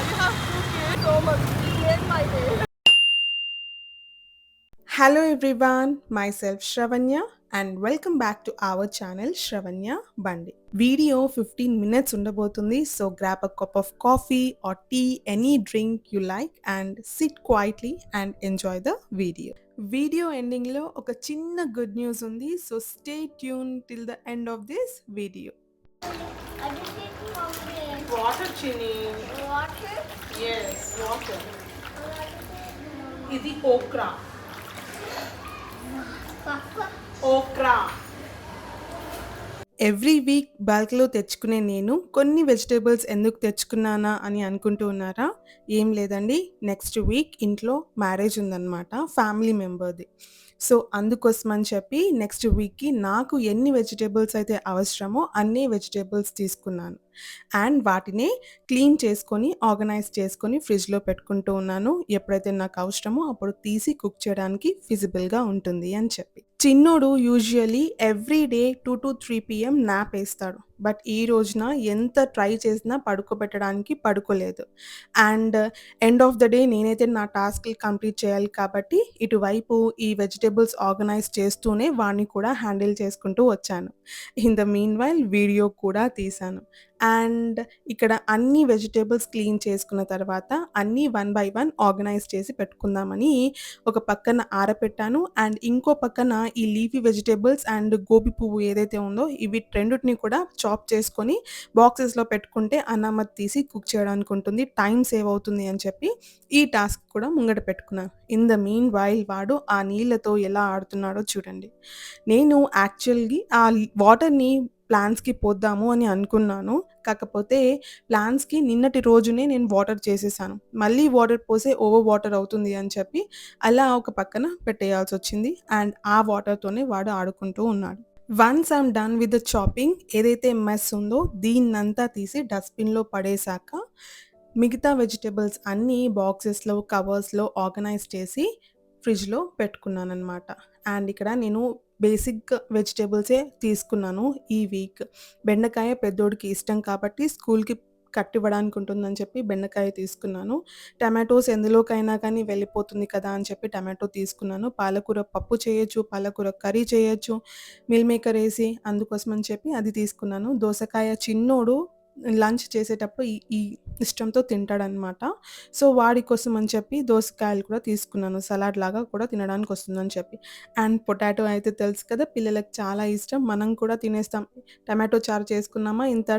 you have two kids. So much. You made my day. Hello everyone, myself Shravanya and welcome back to our channel Shravanya Bandi. Video 15 minutes ఉండబోతుంది. So grab a cup of coffee or tea, any drink you like and sit quietly and enjoy the video. Video ఎండింగ్లో ఒక చిన్న good news ఉంది. So stay tune till the end of this video. I just need to mommy. Water చిని. Water. Yes water. Mommy. ఇది okra. Papa. Okra. Every week బల్క్‌లో తెచ్చుకునే నేను కొన్ని వెజిటబుల్స్ ఎందుకు తెచ్చుకున్నానా అని అనుకుంటూ ఉన్నారా? ఏం లేదండి. నెక్స్ట్ వీక్ ఇంట్లో మ్యారేజ్ ఉందనమాట. ఫ్యామిలీ మెంబర్‌ది. సో, అందుకోసమని చెప్పి నెక్స్ట్ వీక్‌కి నాకు ఎన్ని వెజిటబుల్స్ అయితే అవసరమో అన్ని వెజిటబుల్స్ తీసుకున్నాను. అండ్ వాటిని క్లీన్ చేసుకొని, ఆర్గనైజ్ చేసుకొని ఫ్రిడ్జ్‌లో పెట్టుకుంటూ ఉన్నాను. ఎప్పుడైతే నాకు అవసరమో అప్పుడు తీసి కుక్ చేయడానికి ఫిజిబుల్‌గా ఉంటుంది అని చెప్పి. చిన్నోడు usually every day 2-3 PM nap ఏస్తాడు. బట్ ఈ రోజున ఎంత ట్రై చేసినా పడుకోబెట్టడానికి పడుకోలేదు. And end of the day నేనైతే నా టాస్క్‌లు కంప్లీట్ చేయాలి కాబట్టి ఇటువైపు ఈ వెజిటబుల్స్ ఆర్గనైజ్ చేస్తూనే వాడిని కూడా హ్యాండిల్ చేసుకుంటూ వచ్చాను. In the mean while video కూడా తీశాను. అండ్ ఇక్కడ అన్ని వెజిటబుల్స్ క్లీన్ చేసుకున్న తర్వాత అన్నీ వన్ బై వన్ ఆర్గనైజ్ చేసి పెట్టుకుందామని ఒక పక్కన ఆరపెట్టాను. అండ్ ఇంకో పక్కన ఈ లీఫీ వెజిటబుల్స్ అండ్ గోబీ పువ్వు ఏదైతే ఉందో ఇవి రెండిటిని కూడా చాప్ చేసుకొని బాక్సెస్‌లో పెట్టుకుంటే అనామత్ తీసి కుక్ చేయడానికి ఉంటుంది. టైమ్ సేవ్ అవుతుంది అని చెప్పి ఈ టాస్క్ కూడా ముంగట పెట్టుకున్నాను. ఇన్ ద మీన్ వైల్ వాడు ఆ నీళ్ళతో ఎలా ఆడుతున్నాడో చూడండి. నేను యాక్చువల్‌గా ఆ వాటర్‌ని ప్లాంట్స్‌కి పోద్దాము అని అనుకున్నాను. కాకపోతే ప్లాంట్స్‌కి నిన్నటి రోజునే నేను వాటర్ చేసేసాను. మళ్ళీ వాటర్ పోస్తే ఓవర్ వాటర్ అవుతుంది అని చెప్పి అలా ఒక పక్కన పెట్టేయాల్సొచ్చింది. అండ్ ఆ వాటర్‌తోనే వాడు ఆడుకుంటూ ఉన్నాడు. Once I'm done with the chopping ఏదైతే మెస్ ఉందో దీన్నంతా తీసి డస్ట్‌బిన్‌లో పడేశాక, మిగతా వెజిటబుల్స్ అన్నీ బాక్సెస్‌లో, కవర్స్‌లో ఆర్గనైజ్ చేసి ఫ్రిడ్జ్‌లో పెట్టుకున్నాననమాట. అండ్ ఇక్కడ నేను బేసిక్ వెజిటబుల్సే తీసుకున్నాను ఈ వీక్. బెండకాయ పెద్దోడికి ఇష్టం కాబట్టి స్కూల్‌కి కట్టివ్వడానికి ఉంటుందని చెప్పి బెండకాయ తీసుకున్నాను. టమాటోస్ ఎందులోకైనా కానీ వెళ్ళిపోతుంది కదా అని చెప్పి టమాటో తీసుకున్నాను. పాలకూర పప్పు చేయొచ్చు, పాలకూర కర్రీ చేయొచ్చు, మిల్ మేకర్ ఏసి అందుకోసమని చెప్పి అది తీసుకున్నాను. దోసకాయ చిన్నోడు లంచ్ చేసేటప్పుడు ఈ ఈ ఇష్టంతో తింటాడనమాట. సో, వాడి కోసం అని చెప్పి దోసకాయలు కూడా తీసుకున్నాను. సలాడ్ లాగా కూడా తినడానికి వస్తుందని చెప్పి. అండ్ పొటాటో అయితే తెలుసు కదా! పిల్లలకి చాలా ఇష్టం. మనం కూడా తినేస్తాం. టమాటో చారు చేసుకున్నామా, ఇంత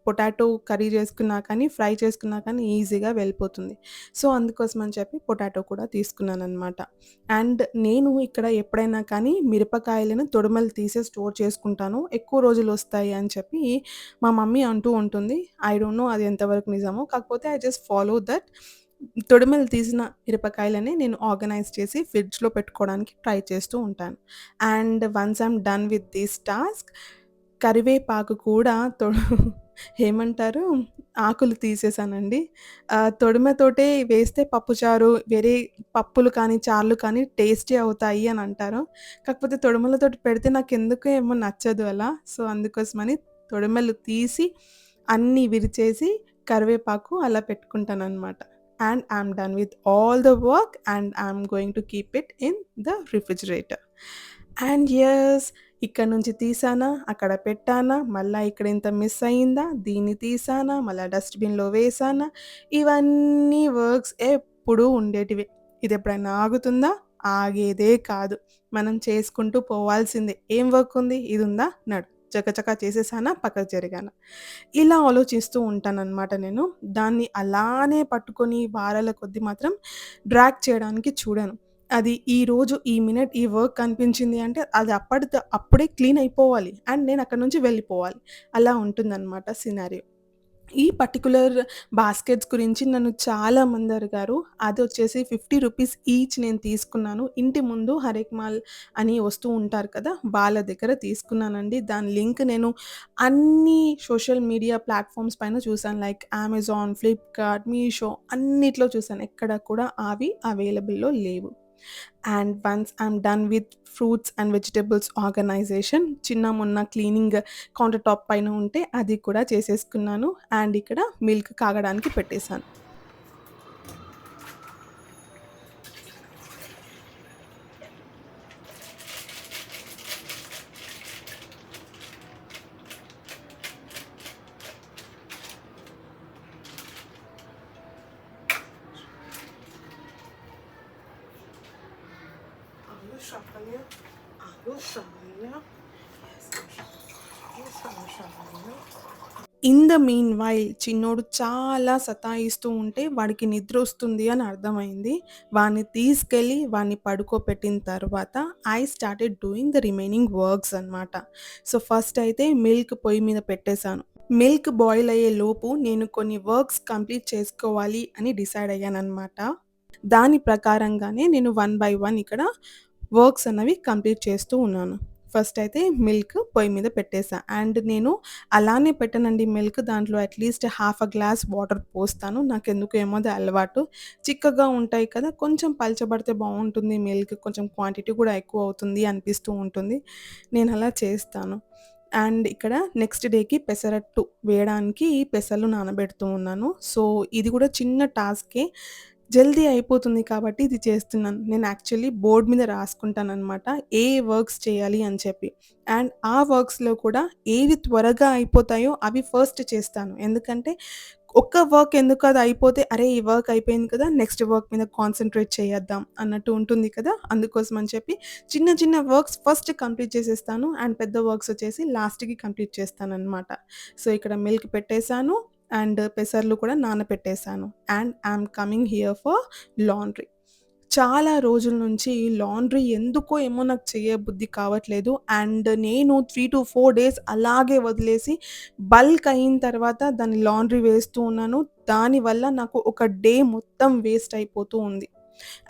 పొటాటో కర్రీ చేసుకున్నా కానీ, ఫ్రై చేసుకున్నా కానీ ఈజీగా వెళ్ళిపోతుంది. సో, అందుకోసం అని చెప్పి పొటాటో కూడా తీసుకున్నాననమాట. అండ్ నేను ఇక్కడ ఎప్పుడైనా కానీ మిరపకాయలను తొడిమలు తీసి స్టోర్ చేసుకుంటాను. ఎక్కువ రోజులొస్తాయి అని చెప్పి మా మమ్మీ అంటూ ఉంటుంది. ఐ డోంట్ నో అది ఎంతవరకు నిజమో. కాకపోతే ఐ జస్ట్ ఫాలో దట్. తొడిమలు తీసిన మిరపకాయలని నేను ఆర్గనైజ్ చేసి ఫ్రిడ్జ్‌లో పెట్టుకోవడానికి ట్రై చేస్తూ ఉంటాను. And once I'm done with this task కరివేపాకు కూడా ఏమంటారు ఆకులు తీసేసానండి. తొడిమతోటే వేస్తే పప్పుచారు, వేరే పప్పులు కానీ, చారులు కానీ టేస్టీ అవుతాయి అని అంటారు. కాకపోతే తొడిమలతోటి పెడితే నాకెందుకో ఏమో నచ్చదు అలా. సో, అందుకోసమని తొడిమలు తీసి అన్నీ విరిచేసి కరివేపాకు అలా పెట్టుకుంటాననమాట. And I'm done with all the work and I'm going to keep it in the refrigerator. And yes ఇక్కడ నుంచి తీసానా, అక్కడ పెట్టానా, మళ్ళా ఇక్కడ ఇంత మిస్ అయిందా, దీన్ని తీసానా, మళ్ళా డస్ట్‌బిన్‌లో వేసానా, ఇవన్నీ వర్క్స్ ఎప్పుడూ ఉండేటివే. ఇదెప్పుడైనా ఆగుతుందా? ఆగేదే కాదు. మనం చేసుకుంటూ పోవాల్సిందే. ఏం వర్క్ ఉంది? ఇదుందా? నడు. చకచకా చేసేసానా, పక్కకు జరిగానా. ఇలా ఆలోచిస్తూ ఉంటాననమాట నేను. దాన్ని అలానే పట్టుకొని వారాల కొద్దీ మాత్రం డ్రాగ్ చేయడానికి చూడను. అది ఈరోజు, ఈ మినిట్ ఈ వర్క్ కనిపించింది అంటే అది అప్పుడే క్లీన్ అయిపోవాలి. అండ్ నేను అక్కడి నుంచి వెళ్ళిపోవాలి. అలా ఉంటుందనమాట సినారియో. ఈ పర్టిక్యులర్ బాస్కెట్స్ గురించి నన్ను చాలామంది అడిగారు. అదొచ్చేసి రూ. 50 ఈచ్ నేను తీసుకున్నాను. ఇంటి ముందు హరేక్ మాల్ అని వస్తూ ఉంటారు కదా! వాళ్ళ దగ్గర తీసుకున్నానండి. దాని లింక్ నేను అన్ని సోషల్ మీడియా ప్లాట్‌ఫార్మ్స్ పైన చూసాను. లైక్ అమెజాన్, ఫ్లిప్‌కార్ట్, మీషో అన్నిట్లో చూసాను. ఎక్కడ కూడా అవి అవైలబుల్‌లో లేవు. And once I'm done with fruits and vegetables organization చిన్న మొన్న క్లీనింగ్ కౌంటర్ టాప్ పైన ఉంటే అది కూడా చేసేసుకున్నాను. అండ్ ఇక్కడ మిల్క్ కాగడానికి పెట్టేసాను. షాకల్య ఆగు షాకల్య షాకల్య. ఇన్ ద మీన్ వైల్ చిన్నోడు చాలా సతాయిస్తూ ఉంటే వాడికి నిద్ర వస్తుంది అని అర్థమైంది. వాడిని తీసుకెళ్ళి వాడిని పడుకోబెట్టిన తర్వాత I started doing the remaining works అనమాట. సో ఫస్ట్ అయితే మిల్క్ పొయ్యి మీద పెట్టేశాను. మిల్క్ బాయిల్ అయ్యే లోపు నేను కొన్ని వర్క్స్ కంప్లీట్ చేసుకోవాలి అని డిసైడ్ అయ్యాననమాట. దాని ప్రకారంగానే నేను వన్ బై వన్ ఇక్కడ వర్క్స్ అన్నవి కంప్లీట్ చేస్తూ ఉన్నాను. ఫస్ట్ అయితే మిల్క్ పొయ్యి మీద పెట్టేసా. అండ్ నేను అలానే పెట్టనండి మిల్క్, దాంట్లో at least half a glass water పోస్తాను. నాకెందుకో ఏమో అది అలవాటు. చిక్కగా ఉంటాయి కదా, కొంచెం పలచబడితే బావుంటుంది మిల్క్, కొంచెం క్వాంటిటీ కూడా ఎక్కువ అవుతుంది అనిపిస్తూ ఉంటుంది. నేను అలా చేస్తాను. అండ్ ఇక్కడ నెక్స్ట్ డేకి పెసరట్టు వేయడానికి పెసలు నానబెడుతూ ఉన్నాను. సో ఇది కూడా చిన్న టాస్కే. జల్దీ అయిపోతుంది కాబట్టి ఇది చేస్తున్నాను. నేను యాక్చువల్లీ బోర్డ్ మీద రాసుకుంటాననమాట. ఏ వర్క్స్ చేయాలి అని చెప్పి. అండ్ ఆ వర్క్స్‌లో కూడా ఏవి త్వరగా అయిపోతాయో అవి ఫస్ట్ చేస్తాను. ఎందుకంటే ఒక్క వర్క్ ఎందుకు అది అయిపోతే, అరే! ఈ వర్క్ అయిపోయింది కదా, నెక్స్ట్ వర్క్ మీద కాన్సంట్రేట్ చేసేద్దాం అన్నట్టు ఉంటుంది కదా, అందుకోసం అని చెప్పి చిన్న చిన్న వర్క్స్ ఫస్ట్ కంప్లీట్ చేసేస్తాను. అండ్ పెద్ద వర్క్స్ వచ్చేసి లాస్ట్‌కి కంప్లీట్ చేస్తాననమాట. సో ఇక్కడ మిల్క్ పెట్టేసాను. అండ్ పెసర్లు కూడా నానపెట్టేసాను. And I'm coming here for laundry. చాలా రోజుల నుంచి లాండ్రీ ఎందుకో ఏమో నాకు చేయబుద్ధి కావట్లేదు. అండ్ నేను 3-4 డేస్ అలాగే వదిలేసి బల్క్ అయిన తర్వాత దాన్ని లాండ్రీ వేస్తూ ఉన్నాను. దానివల్ల నాకు ఒక డే మొత్తం వేస్ట్ అయిపోతూ ఉంది.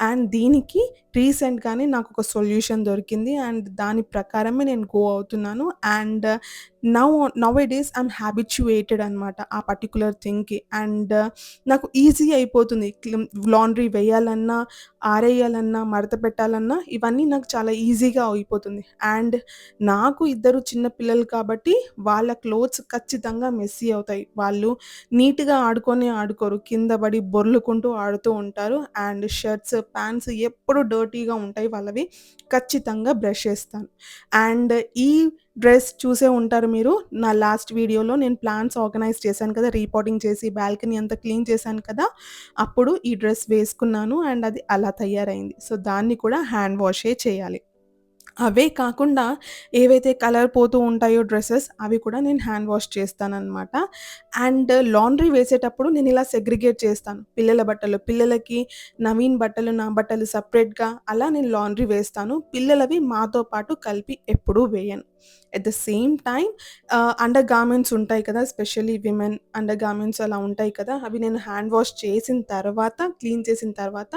అండ్ దీనికి రీసెంట్‌గానే నాకొక సొల్యూషన్ దొరికింది. అండ్ దాని ప్రకారమే నేను గో అవుతున్నాను. And nowadays I'm habituated అనమాట ఆ పర్టిక్యులర్ థింగ్‌కి. అండ్ నాకు ఈజీ అయిపోతుంది. లాండ్రీ వేయాలన్నా, ఆరేయాలన్నా, మడత పెట్టాలన్నా ఇవన్నీ నాకు చాలా ఈజీగా అయిపోతుంది. అండ్ నాకు ఇద్దరు చిన్న పిల్లలు కాబట్టి వాళ్ళ క్లోత్స్ ఖచ్చితంగా మెస్సీ అవుతాయి. వాళ్ళు నీట్‌గా ఆడుకొనే ఆడుకోరు. కింద పడి బొర్లుకుంటూ ఆడుతూ ఉంటారు. అండ్ షర్ట్స్, ప్యాంట్స్ ఎప్పుడు డర్టీగా ఉంటాయి వాళ్ళవి. ఖచ్చితంగా బ్రష్ చేస్తాను. అండ్ ఈ డ్రెస్ చూసే ఉంటారు మీరు. నా లాస్ట్ వీడియోలో నేను ప్లాంట్స్ ఆర్గనైజ్ చేశాను కదా, రీపాటింగ్ చేసి బాల్కనీ అంతా క్లీన్ చేశాను కదా, అప్పుడు ఈ డ్రెస్ వేసుకున్నాను. అండ్ అది అలా తయారైంది. సో దాన్ని కూడా హ్యాండ్ వాషే చేయాలి. అవే కాకుండా ఏవైతే కలర్ పోతూ ఉంటాయో డ్రెసెస్ అవి కూడా నేను హ్యాండ్ వాష్ చేస్తాననమాట. అండ్ లాండ్రీ వేసేటప్పుడు నేను ఇలా సెగ్రిగేట్ చేస్తాను. పిల్లల బట్టలు పిల్లలకి, నవీన్ బట్టలు, నా బట్టలు సెపరేట్‌గా అలా నేను లాండ్రీ వేస్తాను. పిల్లలవి మాతో పాటు కలిపి ఎప్పుడూ వేయను. At the same time under garments ఉంటాయి కదా, ఎస్పెషల్లీ విమెన్ అండర్ గార్మెంట్స్ అలా ఉంటాయి కదా, అవి నేను హ్యాండ్ వాష్ చేసిన తర్వాత, క్లీన్ చేసిన తర్వాత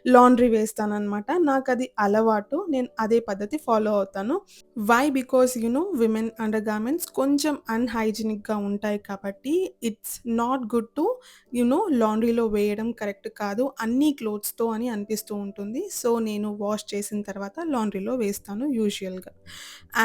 లాండ్రీ వేస్తాననమాట. నాకది అలవాటు. నేను అదే పద్ధతి ఫాలో అవుతాను. Why? Because women under garments కొంచెం అన్‌హైజీనిక్‌గా ఉంటాయి కాబట్టి ఇట్స్ నాట్ గుడ్ టు లాండ్రీలో వేయడం కరెక్ట్ కాదు అన్ని క్లోత్స్‌తో అని అనిపిస్తూ ఉంటుంది. సో నేను వాష్ చేసిన తర్వాత లాండ్రీలో వేస్తాను యూజువల్‌గా.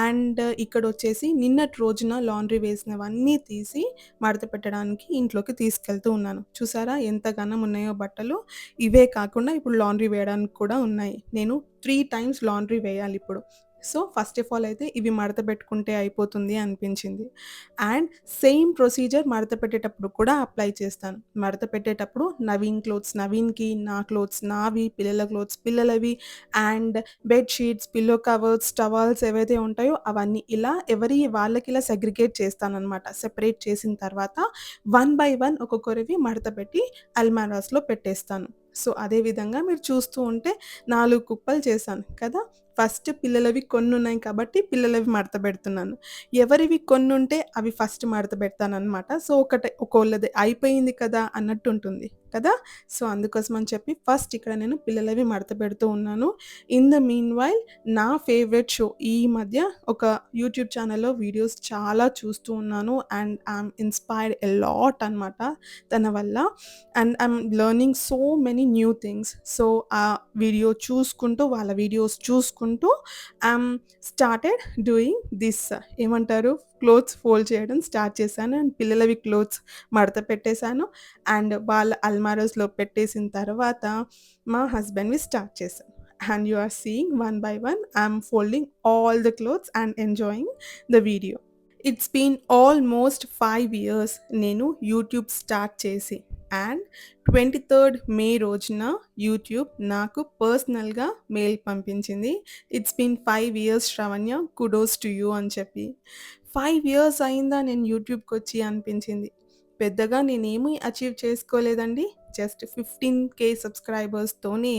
అండ్ ఇక్కడొచ్చేసి నిన్నటి రోజున లాండ్రీ వేసినవన్నీ తీసి మడత పెట్టడానికి ఇంట్లోకి తీసుకెళ్తూ ఉన్నాను. చూసారా ఎంత ఘనం ఉన్నాయో బట్టలు. ఇవే కాకుండా ఇప్పుడు లాండ్రీ వేయడానికి కూడా ఉన్నాయి. నేను 3 టైమ్స్ లాండ్రీ వేయాలిప్పుడు. సో, ఫస్ట్ ఆఫ్ ఆల్ అయితే ఇవి మడత పెట్టుకుంటే అయిపోతుంది అనిపించింది. అండ్ సేమ్ ప్రొసీజర్ మడత పెట్టేటప్పుడు కూడా అప్లై చేస్తాను. మడత పెట్టేటప్పుడు నవీన్ క్లోత్స్ నవీన్‌కి, నా క్లోత్స్ నావి, పిల్లల క్లోత్స్ పిల్లలవి, and bed sheets, pillow covers, towels ఏవైతే ఉంటాయో అవన్నీ ఇలా ఎవరి వాళ్ళకి ఇలా సెగ్రిగేట్ చేస్తాననమాట. సెపరేట్ చేసిన తర్వాత వన్ బై వన్ ఒక్కొక్కరివి మడత పెట్టి అల్మారాస్‌లో పెట్టేస్తాను. సో, అదే విధంగా మీరు చూస్తూ ఉంటే 4 కుప్పలు చేశాను కదా! ఫస్ట్ పిల్లలవి కొన్నున్నాయి కాబట్టి పిల్లలవి మడత పెడుతున్నాను. ఎవరివి కొన్నుంటే అవి ఫస్ట్ మడత పెడతాననమాట. సో, ఒకోళ్ళది అయిపోయింది కదా అన్నట్టుంటుంది కదా! సో, అందుకోసం అని చెప్పి ఫస్ట్ ఇక్కడ నేను పిల్లలవి మడత పెడుతూ ఉన్నాను. ఇన్ ద మీన్ వైల్ నా ఫేవరెట్ షో ఈ మధ్య ఒక యూట్యూబ్ ఛానెల్‌లో వీడియోస్ చాలా చూస్తూ ఉన్నాను. And I'm inspired a lot అనమాట తన వల్ల. And I'm learning so many new things. So, ఆ వీడియో చూసుకుంటూ వాళ్ళ వీడియోస్ చూసుకుంటూ ఐయామ్ స్టార్టెడ్ డూయింగ్ దిస్ ఏమంటారు క్లోత్స్ ఫోల్డ్ చేయడం స్టార్ట్ చేశాను. అండ్ పిల్లలవి క్లోత్స్ మడత పెట్టేశాను. అండ్ వాళ్ళ అల్మారాస్‌లో పెట్టేసిన తర్వాత మా హస్బెండ్‌వి స్టార్ట్ చేశాను. And you are seeing one by one I'm folding all the clothes and enjoying the video. It's been almost 5 years నేను యూట్యూబ్ స్టార్ట్ చేసి. అండ్ 23rd మే రోజున యూట్యూబ్ నాకు పర్సనల్‌గా మెయిల్ పంపించింది. It's been 5 years Sravanya, kudos to you అని చెప్పి. 5 years అయిందా నేను యూట్యూబ్‌కొచ్చి అనిపించింది. పెద్దగా నేనేమి అచీవ్ చేసుకోలేదండి. జస్ట్ 15,000 సబ్స్క్రైబర్స్‌తోనే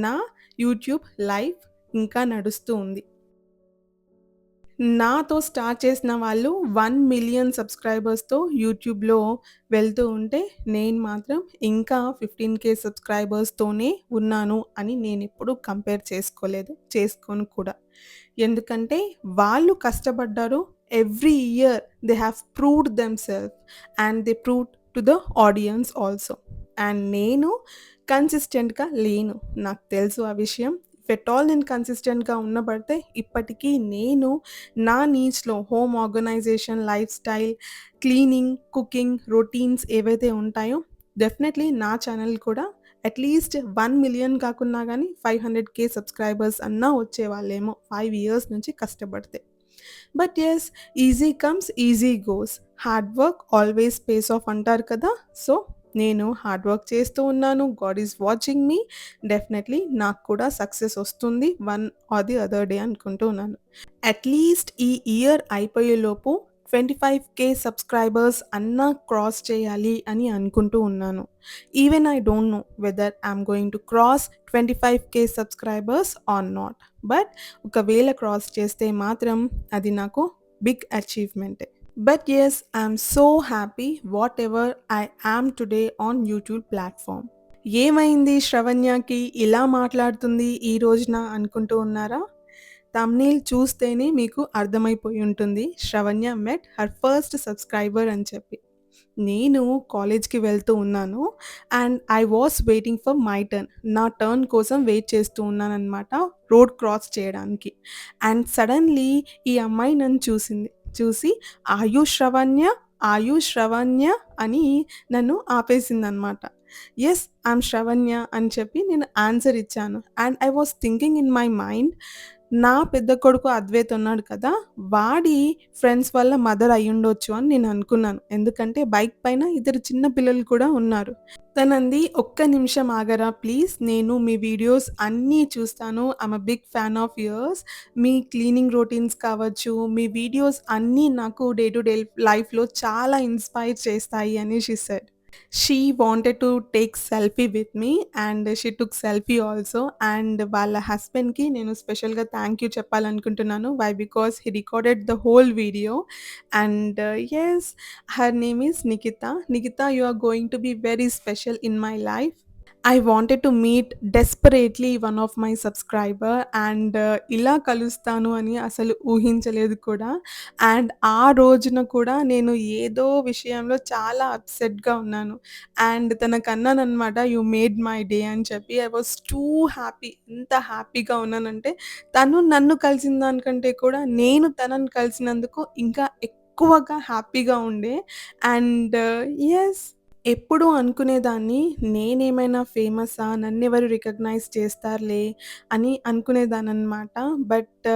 నా యూట్యూబ్ లైఫ్ ఇంకా నడుస్తూ ఉంది. నాతో స్టార్ట్ చేసిన వాళ్ళు 1,000,000 సబ్స్క్రైబర్స్‌తో యూట్యూబ్‌లో వెళ్తూ ఉంటే, నేను మాత్రం ఇంకా 15,000 సబ్స్క్రైబర్స్‌తోనే ఉన్నాను అని నేనెప్పుడూ కంపేర్ చేసుకోలేదు. చేసుకోను కూడా. ఎందుకంటే వాళ్ళు కష్టపడ్డారు. Every year they have proved themself and they proved to the audience also. And నేను కన్సిస్టెంట్‌గా లేను. నాకు తెలుసు ఆ విషయం. ఇఫ్ ఎట్ ఆల్ నేను కన్సిస్టెంట్‌గా ఉన్నబడితే ఇప్పటికి నేను నా నీడ్స్‌లో home organisation, lifestyle, cleaning, cooking, routines ఏవైతే ఉంటాయో డెఫినెట్‌లీ నా ఛానల్ కూడా అట్‌లీస్ట్ 1,000,000 కాకున్నా గానీ 500,000 సబ్స్క్రైబర్స్ అన్నా వచ్చేవాళ్ళేమో 5 ఇయర్స్ నుంచి కష్టపడితే. But yes, easy comes easy goes. Hard work always pays off అంటారు కదా! సో, నేను హార్డ్ వర్క్ చేస్తూ ఉన్నాను. God is watching me. Definitely నాకు కూడా సక్సెస్ వస్తుంది. One or the other day అనుకుంటూ ఉన్నాను. అట్‌లీస్ట్ ఈ ఇయర్ అయిపోయేలోపు 25,000 సబ్స్క్రైబర్స్ అన్నా క్రాస్ చేయాలి అని అనుకుంటూ ఉన్నాను. Even I don't know whether I'm going to cross 25,000 subscribers or not. But ఒకవేళ క్రాస్ చేస్తే మాత్రం అది నాకు బిగ్ అచీవ్‌మెంటే. But yes, I'm so happy whatever I am today on YouTube platform. ఏమైంది శ్రవణ్యకి ఇలా మాట్లాడుతుంది ఈ రోజున అనుకుంటూ ఉన్నారా? థంబ్‌నెయిల్ చూస్తేనే మీకు అర్థమైపోయి ఉంటుంది. Sravanya met her first subscriber అని చెప్పి. నేను కాలేజ్‌కి వెళ్తూ ఉన్నాను. And I was waiting for my turn. నా టర్న్ కోసం వెయిట్ చేస్తూ ఉన్నాననమాట రోడ్ క్రాస్ చేయడానికి. అండ్ సడెన్‌లీ ఈ అమ్మాయి నన్ను చూసింది. చూసి "are you Sravanya? Are you Sravanya?" అని నన్ను ఆపేసిందనమాట. "యెస్, ఐయామ్ శ్రవణ్య" అని చెప్పి నేను ఆన్సర్ ఇచ్చాను. And I was thinking in my mind, నా పెద్ద కొడుకు అద్వైత్ ఉన్నాడు కదా! వాడి ఫ్రెండ్స్ వాళ్ళ మదర్ అయ్యుండొచ్చు అని నేను అనుకున్నాను. ఎందుకంటే బైక్ పైన ఇద్దరు చిన్న పిల్లలు కూడా ఉన్నారు. తనంది, "ఒక్క నిమిషం ఆగరా ప్లీజ్. నేను మీ వీడియోస్ అన్నీ చూస్తాను. I'm a big fan of yours. మీ క్లీనింగ్ రొటీన్స్ కావచ్చు, మీ వీడియోస్ అన్నీ నాకు డే టు డే లైఫ్‌లో చాలా ఇన్‌స్పైర్ చేస్తాయి" అని she said. She wanted to take selfie with me and she took selfie also. And వాళ్ళ హస్బెండ్‌కి నేను స్పెషల్‌గా థ్యాంక్ యూ చెప్పాలనుకుంటున్నాను. Why? Because he recorded the whole video. And yes, her name is Nikhita. Nikhita, you are going to be very special in my life. I wanted to meet desperately one of my subscriber and ఇలా కలుస్తాను అని అసలు ఊహించలేదు కూడా. And ఆ రోజున కూడా నేను ఏదో విషయంలో చాలా అప్సెట్‌గా ఉన్నాను. అండ్ తనకన్నాననమాట, "యూ మేడ్ మై డే" అని చెప్పి. I was too happy. ఎంత హ్యాపీగా ఉన్నానంటే, తను నన్ను కలిసిన దానికంటే కూడా నేను తనని కలిసినందుకు ఇంకా ఎక్కువగా హ్యాపీగా ఉండే. అండ్ యెస్, ఎప్పుడూ అనుకునేదాన్ని, నేనేమైనా ఫేమసా? నన్నెవరు రికగ్నైజ్ చేస్తారులే అని అనుకునేదాన్ననమాట. బట్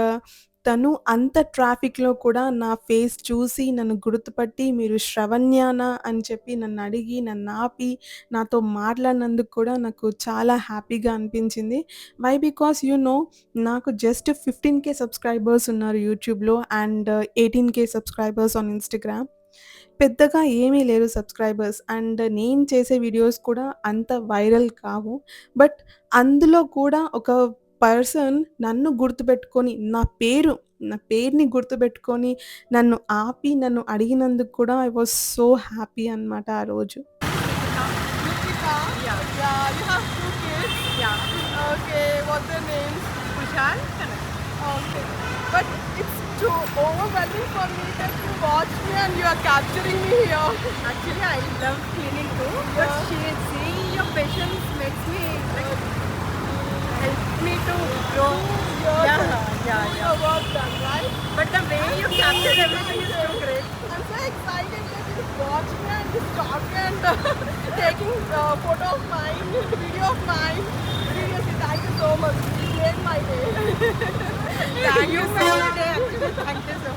తను అంత ట్రాఫిక్‌లో కూడా నా ఫేస్ చూసి నన్ను గుర్తుపట్టి, "మీరు శ్రవణ్యనా?" అని చెప్పి నన్నడిగి, నన్నాపి, నాతో మాట్లాడినందుకు కూడా నాకు చాలా హ్యాపీగా అనిపించింది. వై? బికాస్ యూ నో, నాకు జస్ట్ 15,000 సబ్స్క్రైబర్స్ ఉన్నారు యూట్యూబ్‌లో అండ్ 18,000 సబ్స్క్రైబర్స్ ఆన్ ఇన్‌స్టాగ్రామ్. పెద్దగా ఏమీ లేరు సబ్స్క్రైబర్స్. అండ్ నేను చేసే వీడియోస్ కూడా అంత వైరల్ కావు. బట్ అందులో కూడా ఒక పర్సన్ నన్ను గుర్తుపెట్టుకొని, నా పేరుని గుర్తుపెట్టుకొని, నన్ను ఆపి, నన్ను అడిగినందుకు కూడా ఐ వాస్ సో హ్యాపీ అనమాట ఆ రోజు. Nikita? Yeah. Yeah, you have two kids? Yeah. Okay, what's their names? Kushal, Kanak. Okay. But it's too overwhelming for me that you watch me and you are capturing me here. Actually, I love cleaning too, but seeing your patience makes me like help me to grow. You're Yeah. the work done, right? But the way you captured everything is so great. I'm so excited that you watch me and you stop me and taking photo of mine, video of mine. Seriously, thank you so much. You made my day. Thank you so much. Actually, thank you so